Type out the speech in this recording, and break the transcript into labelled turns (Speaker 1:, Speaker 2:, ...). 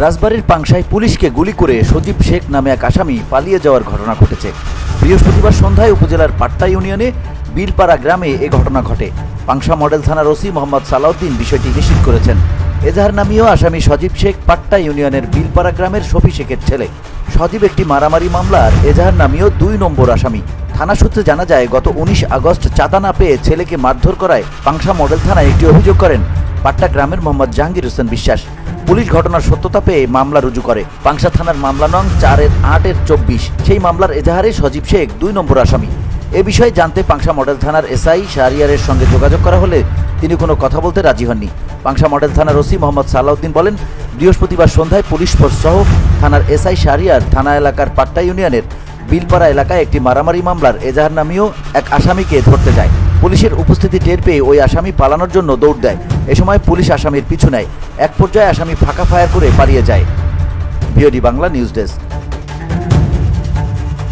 Speaker 1: রাজবাড়ীর পাংশায় পুলিশকে গুলি করে সজীব শেখ নামে এক আসামি পালিয়ে যাওয়ার ঘটনা ঘটেছে। বৃহস্পতিবার সন্ধ্যায় উপজেলার পাট্টা ইউনিয়নে বিলপাড়া গ্রামে এ ঘটনা ঘটে। পাংশা মডেল থানার ওসি মোহাম্মদ সালাউদ্দিন বিষয়টি নিশ্চিত করেছেন। এজাহার নামীয় আসামি সজীব শেখ পাট্টা ইউনিয়নের বিলপাড়া গ্রামের শফি শেখের ছেলে। সজীব একটি মারামারি মামলার এজাহার নামীয় 2 নম্বর আসামি। থানা সূত্রে জানা যায়, গত 19 আগস্ট চাঁদা না পেয়ে ছেলেকে মারধর করায় পাংশা মডেল থানায় একটি অভিযোগ করেন পাট্টা গ্রামের মোহাম্মদ জাহাঙ্গীর হোসেন বিশ্বাস। পুলিশ ঘটনার সত্যতা পেয়ে মামলা রুজু করে। পাংশা থানার মামলা নং 4/8/24। সেই মামলার এজাহারে সজীব শেখ 2 নম্বর আসামি। এ বিষয়ে জানতে পাংশা মডেল থানার এসআই শাহরিয়ারের সঙ্গে যোগাযোগ করা হলে তিনি কোনো কথা বলতে রাজি হননি। পাংশা মডেল থানার ওসি মোহাম্মদ সালাউদ্দিন বলেন, বৃহস্পতিবার সন্ধ্যায় পুলিশ ফোর্স সহ থানার এসআই শাহরিয়ার থানা এলাকার পাট্টা ইউনিয়নের বিলপাড়া এলাকায় একটি মারামারি মামলার এজাহার নামীয় এক আসামিকে ধরতে যায়। পুলিশের উপস্থিতি টের পেয়ে ওই আসামি পালানোর জন্য দৌড় দেয়। এ সময় পুলিশ আসামির পিছু নেয়। এক পর্যায়ে আসামি ফাঁকা ফায়ার করে পালিয়ে যায়। VOD Bangla news desk.